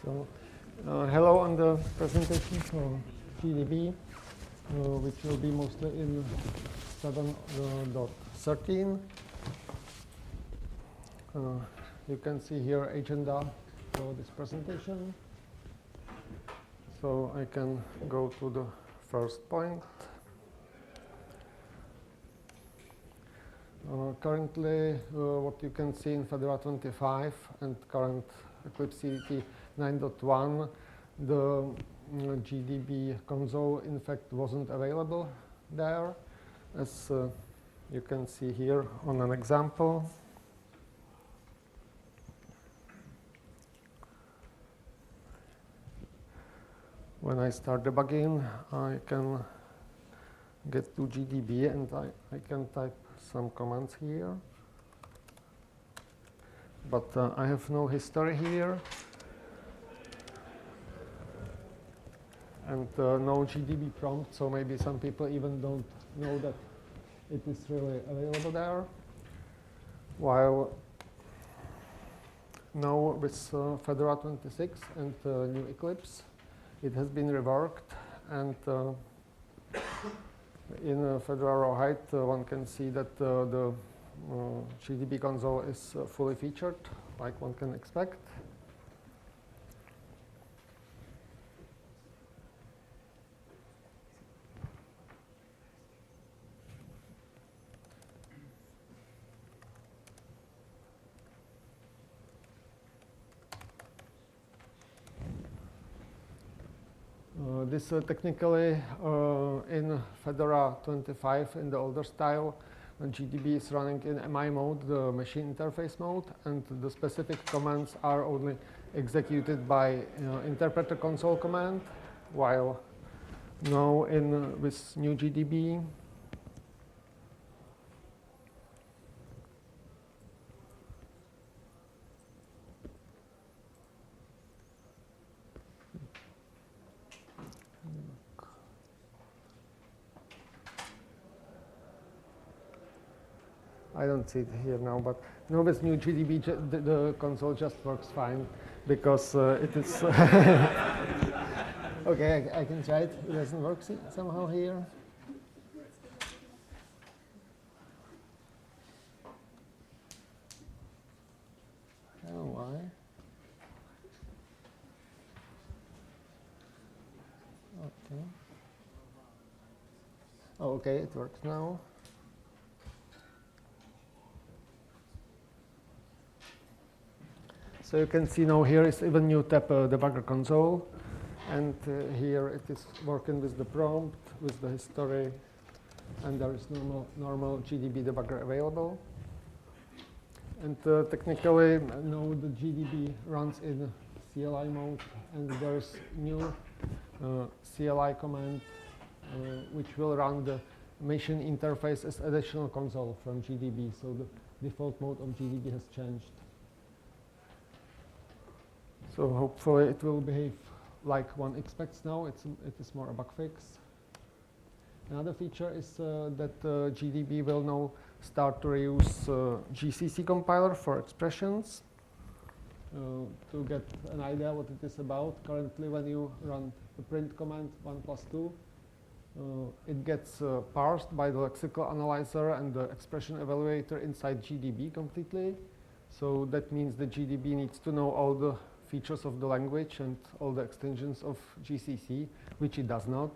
So, hello on the presentation for GDB, which will be mostly in 7.13. You can see here agenda for this presentation. So I can go to the first point. Currently, what you can see in Fedora 25 and current Eclipse CDT 9.1, the GDB console, in fact, wasn't available there, as you can see here on an example. When I start debugging, I can get to GDB and I can type some commands here. But I have no history here. And no GDB prompt, so maybe some people even don't know that it is really available there. While now with Fedora 26 and new Eclipse, it has been reworked, and in Fedora Rawhide, one can see that the GDB console is fully featured, like one can expect. This technically in Fedora 25 in the older style, GDB is running in MI mode, the machine interface mode, and the specific commands are only executed by interpreter console command, while now with new GDB, I don't see it here now, but now with new GDB, the console just works fine because it is. Okay, I can try it. It doesn't work somehow here. I don't know why. Okay. Oh, okay, it works now. So you can see now here is even new tab debugger console, and here it is working with the prompt, with the history, and there is normal GDB debugger available. And technically now the GDB runs in CLI mode, and there is new CLI command which will run the machine interface as additional console from GDB. So the default mode of GDB has changed. So hopefully it will behave like one expects now. It is more a bug fix. Another feature is that GDB will now start to reuse GCC compiler for expressions. To get an idea what it is about, currently when you run the print command 1+2, it gets parsed by the lexical analyzer and the expression evaluator inside GDB completely. So that means the GDB needs to know all the features of the language and all the extensions of GCC, which it does not.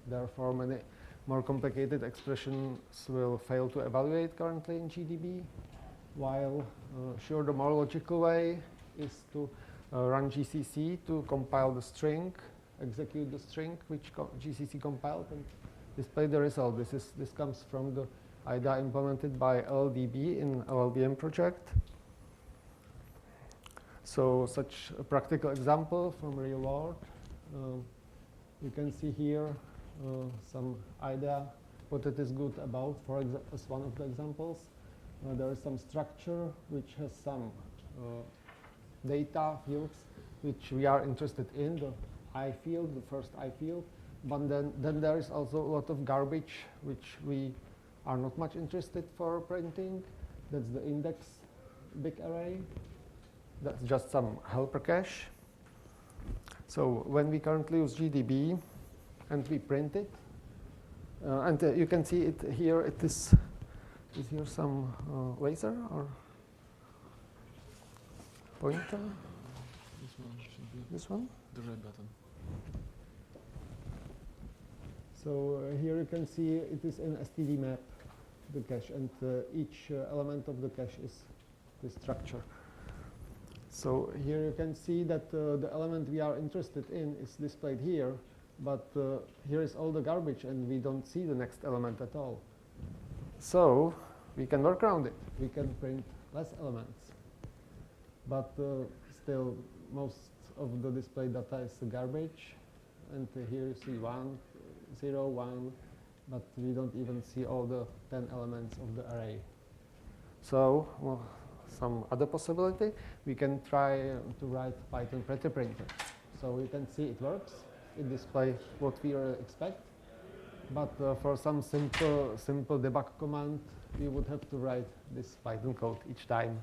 Therefore, many more complicated expressions will fail to evaluate currently in GDB. While sure, the more logical way is to run GCC to compile the string, execute the string which GCC compiled, and display the result. This comes from the IDEA implemented by LLDB in LLVM project. So such a practical example from real world. You can see here some idea what it is good about. As one of the examples, there is some structure which has some data fields which we are interested in, the I field, the first I field. But then there is also a lot of garbage which we are not much interested for printing. That's the index big array. That's just some helper cache. So when we currently use GDB and we print it, and you can see it here, it is here some laser or pointer? This one should be This one? the red button. So here you can see it is an STD map, the cache, and each element of the cache is the structure. So here you can see that the element we are interested in is displayed here, but here is all the garbage and we don't see the next element at all. So we can work around it. We can print less elements, but still most of the display data is garbage, and here you see 1, 0, 1, but we don't even see all the 10 elements of the array. So some other possibility, we can try to write Python pretty printer. So you can see it works. It displays what we expect. But for some simple debug command, we would have to write this Python code each time.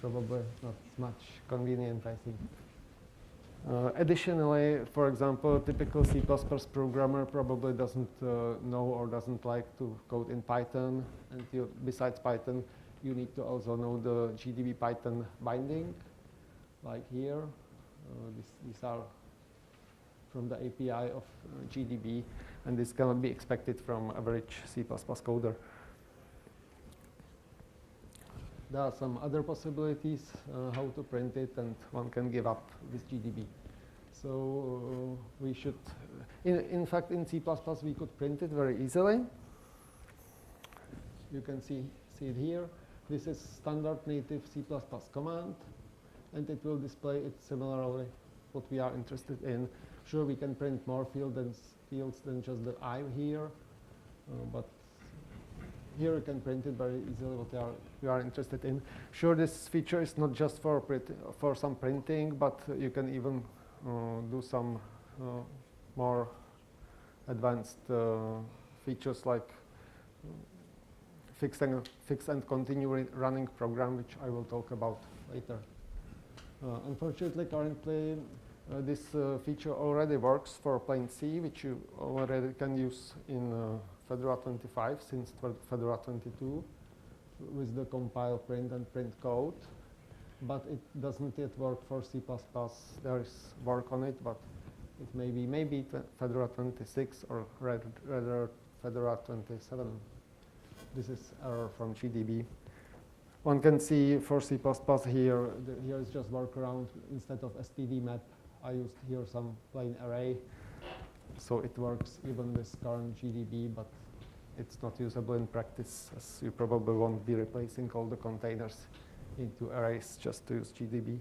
Probably not much convenient, I think. Additionally, for example, typical C++ programmer probably doesn't know or doesn't like to code in Python. And besides Python, you need to also know the GDB Python binding, like here. These are from the API of GDB, and this cannot be expected from average C++ coder. There are some other possibilities how to print it, and one can give up with GDB. So we should, in fact, in C++ we could print it very easily. You can see it here. This is standard native C++ command, and it will display it similarly what we are interested in. Sure, we can print more fields than just the I here, but here you can print it very easily what you are interested in. Sure, this feature is not just for some printing, but you can even do some more advanced features like fix and continue running program, which I will talk about later. Unfortunately, currently, this feature already works for plain C, which you already can use in Fedora 25 since Fedora 22 with the compile, print, and print code. But it doesn't yet work for C++. There is work on it, but it may be Fedora 26 or rather Fedora 27. This is error from GDB. One can see for C++ here is just workaround. Instead of std map, I used here some plain array. So it works even with current GDB, but it's not usable in practice, as you probably won't be replacing all the containers into arrays just to use GDB.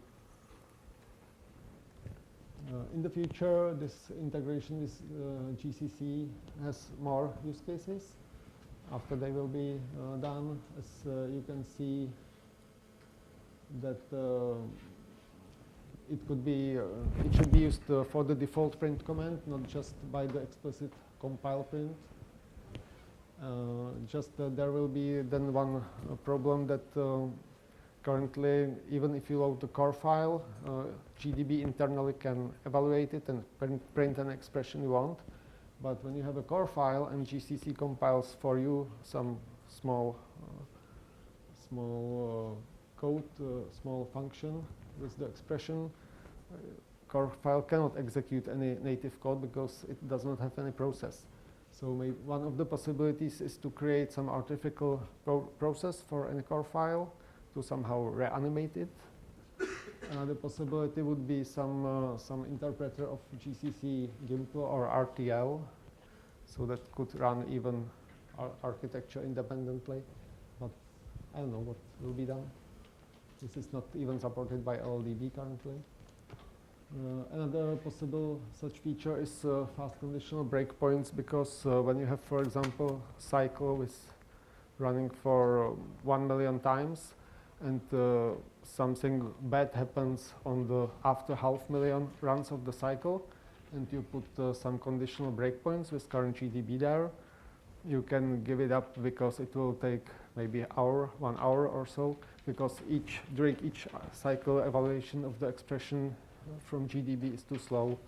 In the future, this integration with GCC has more use cases after they will be done. As you can see that it should be used for the default print command, not just by the explicit compile print. There will be then one problem that currently, even if you load the core file, GDB internally can evaluate it and print an expression you want. But when you have a core file and GCC compiles for you some small code, small function with the expression, core file cannot execute any native code because it does not have any process. So one of the possibilities is to create some artificial process for any core file to somehow reanimate it. Another possibility would be some interpreter of GCC GIMP or RTL, so that could run even architecture independently. But I don't know what will be done. This is not even supported by LLDB currently. Another possible such feature is fast conditional breakpoints, because when you have, for example, cycle with running for 1 million times, and something bad happens on the after 500,000 runs of the cycle, and you put some conditional breakpoints with current GDB there, you can give it up because it will take maybe 1 hour or so, because during each cycle evaluation of the expression from GDB is too slow.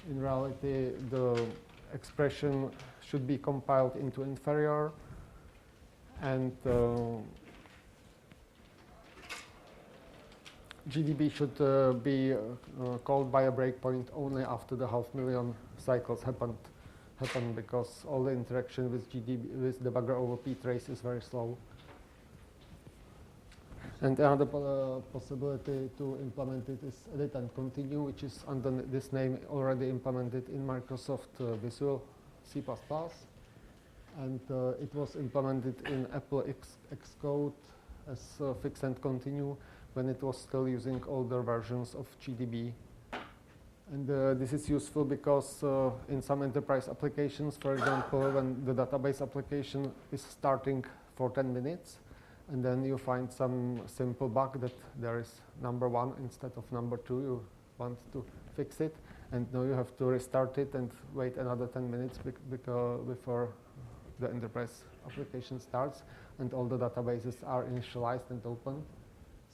In reality, the expression should be compiled into inferior, and GDB should be called by a breakpoint only after the 500,000 cycles happen, because all the interaction with GDB with debugger over ptrace is very slow. And another possibility to implement it is edit and continue, which is under this name already implemented in Microsoft Visual C++. And it was implemented in Apple Xcode as fix and continue when it was still using older versions of GDB. And this is useful because in some enterprise applications, for example, when the database application is starting for 10 minutes, and then you find some simple bug that there is number 1 instead of number 2, you want to fix it, and now you have to restart it and wait another 10 minutes before the enterprise application starts, and all the databases are initialized and open.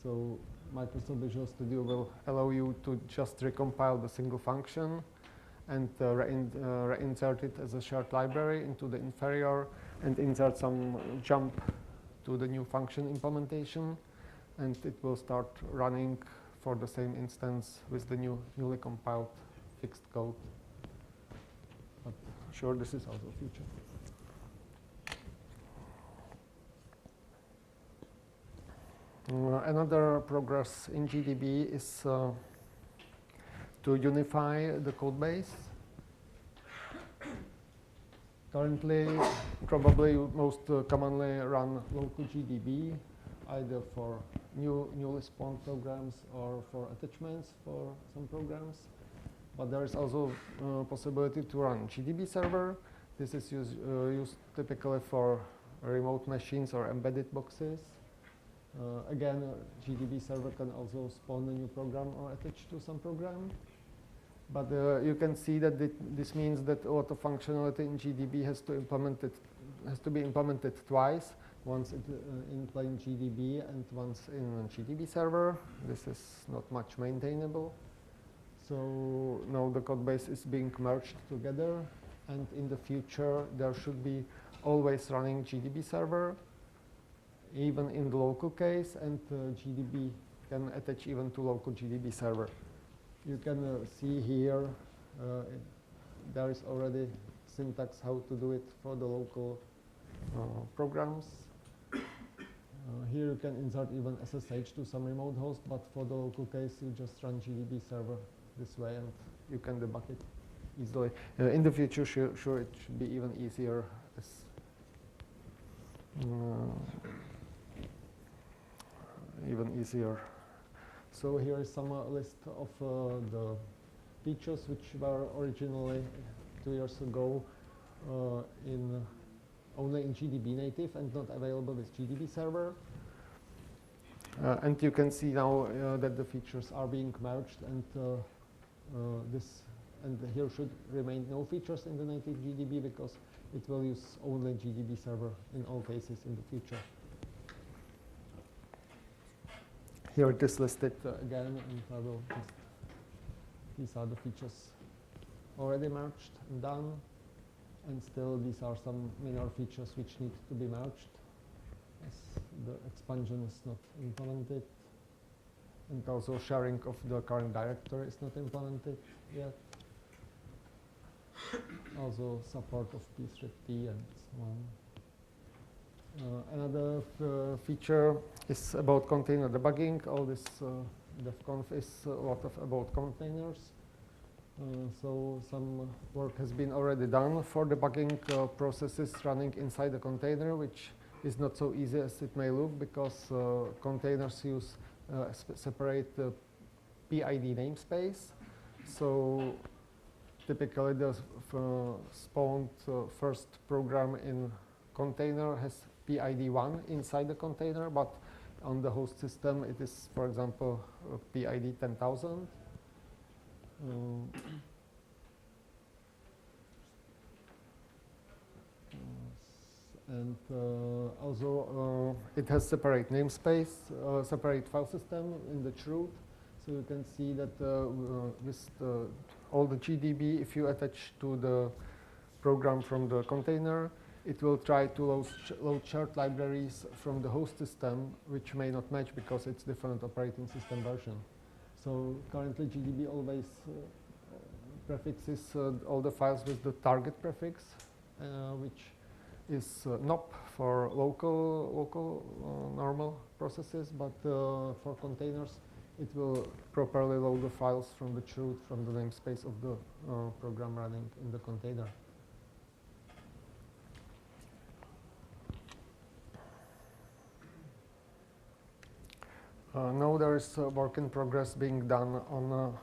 So Microsoft Visual Studio will allow you to just recompile the single function and reinsert it as a shared library into the inferior, and insert some jump to the new function implementation, and it will start running for the same instance with the newly compiled fixed code. But sure, this is also a feature. Another progress in GDB is to unify the code base. Currently, probably most commonly run local GDB, either for newly spawned programs or for attachments for some programs. But there is also possibility to run GDB server. This is used typically for remote machines or embedded boxes. Again, GDB server can also spawn a new program or attach to some program. But you can see that this means that a lot of functionality in GDB has to be implemented twice, once in plain GDB and once in GDB server. This is not much maintainable. So now the code base is being merged together, and in the future there should be always running GDB server, even in the local case, and GDB can attach even to local GDB server. You can see here there is already syntax how to do it for the local programs. Here you can insert even SSH to some remote host, but for the local case you just run GDB server this way and you can debug it easily. In the future, sure it should be even easier. So here is some list of the features which were originally 2 years ago only in GDB native and not available with GDB server. And you can see now that the features are being merged, and here should remain no features in the native GDB because it will use only GDB server in all cases in the future. Here it is listed again, and I will just, these are the features already merged and done, and still these are some minor features which need to be merged, as the expansion is not implemented, and also sharing of the current directory is not implemented yet. Also support of pthread and so on. Another feature is about container debugging. All this DevConf is a lot about containers. So some work has been already done for debugging processes running inside the container, which is not so easy as it may look, because containers use separate PID namespace. So typically the spawned first program in container has PID 1 inside the container, but on the host system it is, for example, PID 10,000. And also it has separate namespace, separate file system in the root. So you can see that with all the GDB, if you attach to the program from the container, it will try to load shared libraries from the host system, which may not match because it's different operating system version. So currently GDB always prefixes all the files with the target prefix, which is NOP for local normal processes, but for containers it will properly load the files from the chroot from the namespace of the program running in the container. Now there is work in progress being done on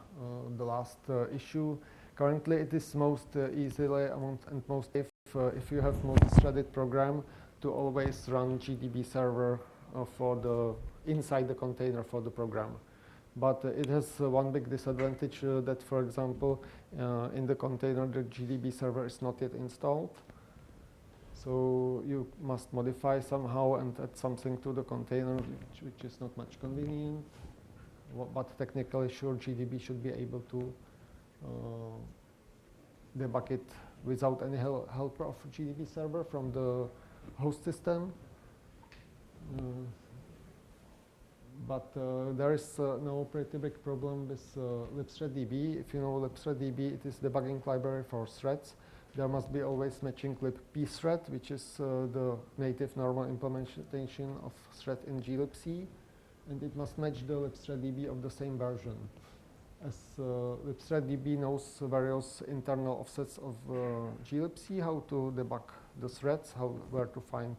the last issue. Currently it is most easily and most if you have multi-threaded program to always run GDB server for the inside the container for the program. But it has one big disadvantage that, for example, in the container the GDB server is not yet installed. So you must modify somehow and add something to the container, which is not much convenient. But technically, sure, GDB should be able to debug it without any help of GDB server from the host system. But there is no pretty big problem with libthreaddb. If you know libthreaddb, it is debugging library for threads. There must be always matching libpthread, which is the native normal implementation of thread in glibc, and it must match the libthreaddb of the same version. As libthreaddb knows various internal offsets of glibc, how to debug the threads, where to find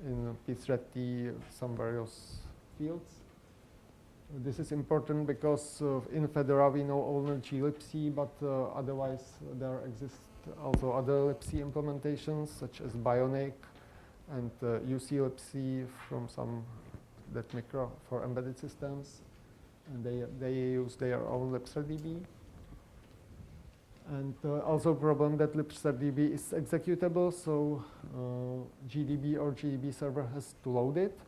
in pthread some various fields. This is important because in Fedora we know only glibc, but otherwise there exist also other libc implementations such as Bionic and uclibc from some micro for embedded systems, and they use their own libthreaddb. And also problem that libthreaddb is executable, so GDB or GDB server has to load it.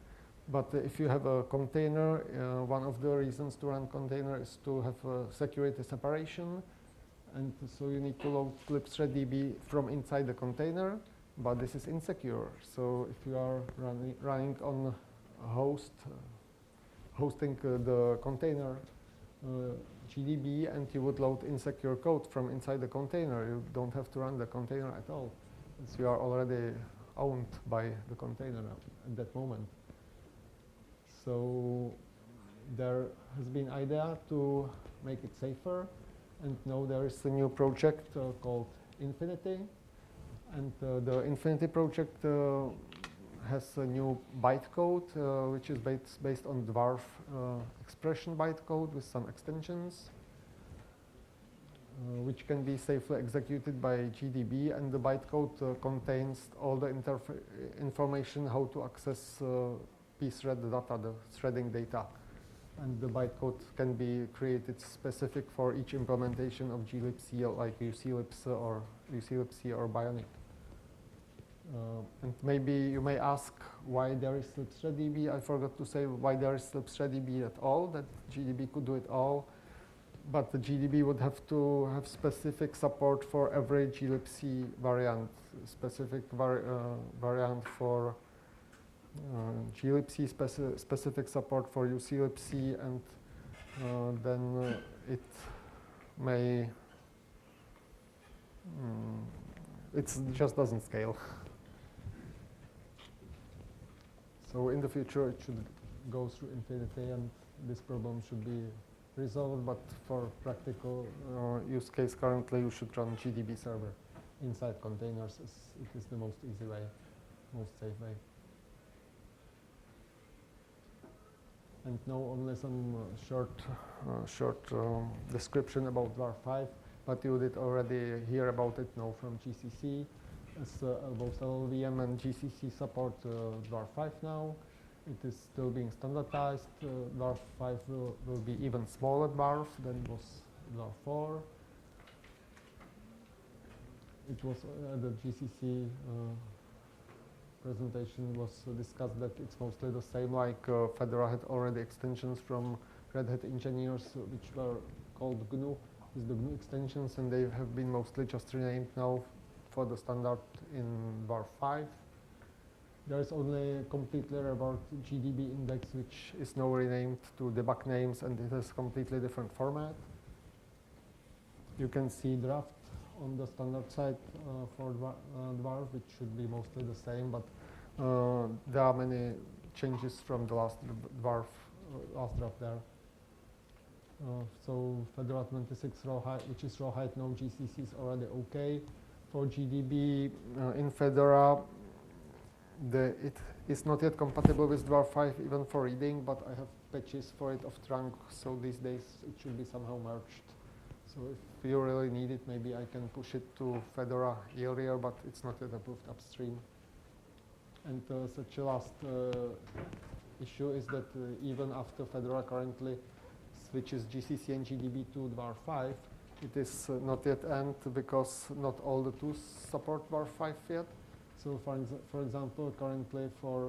But if you have a container, one of the reasons to run container is to have security separation. And so you need to load libthreaddb from inside the container, but this is insecure. So if you are running on a host, hosting the container GDB, and you would load insecure code from inside the container, you don't have to run the container at all, since you are already owned by the container at that moment. So there has been idea to make it safer. And now there is a new project called Infinity, and the Infinity project has a new bytecode which is based on dwarf expression bytecode with some extensions, which can be safely executed by GDB, and the bytecode contains all the information how to access pthread data, the threading data. And the bytecode can be created specific for each implementation of glibc, like uclibc or Bionic. And maybe you may ask why there is libthreaddb. I forgot to say why there is libthreaddb at all, that GDB could do it all. But the GDB would have to have specific support for every glibc variant, specific variant for glibc, specific support for uclibc, and then it may, it just doesn't scale. So in the future it should go through Infinity and this problem should be resolved, but for practical use case currently you should run GDB server inside containers. It is the most easy way, most safe way. And now only some short description about dwarf 5, but you did already hear about it now from GCC, as both LLVM and GCC support dwarf 5 now. It is still being standardized. Dwarf 5 will be even smaller dwarf than was dwarf 4. It was the GCC presentation was discussed that it's mostly the same, like Fedora had already extensions from Red Hat engineers, which were called GNU, with the GNU extensions, and they have been mostly just renamed now for the standard in var 5. There is only a complete layer about GDB index, which is now renamed to debug names, and it has completely different format. You can see draft on the standard side for dwarf, which should be mostly the same, but there are many changes from the last dwarf, last draft there. So Fedora 26 row height, which is row height, no GCC is already okay. For GDB in Fedora, it is not yet compatible with dwarf 5 even for reading, but I have patches for it of trunk, so these days it should be somehow merged. So if you really need it, maybe I can push it to Fedora earlier, but it's not yet approved upstream. And such a last issue is that even after Fedora currently switches GCC and GDB to dwarf 5, it is not yet end because not all the tools support dwarf 5 yet. So for example, currently for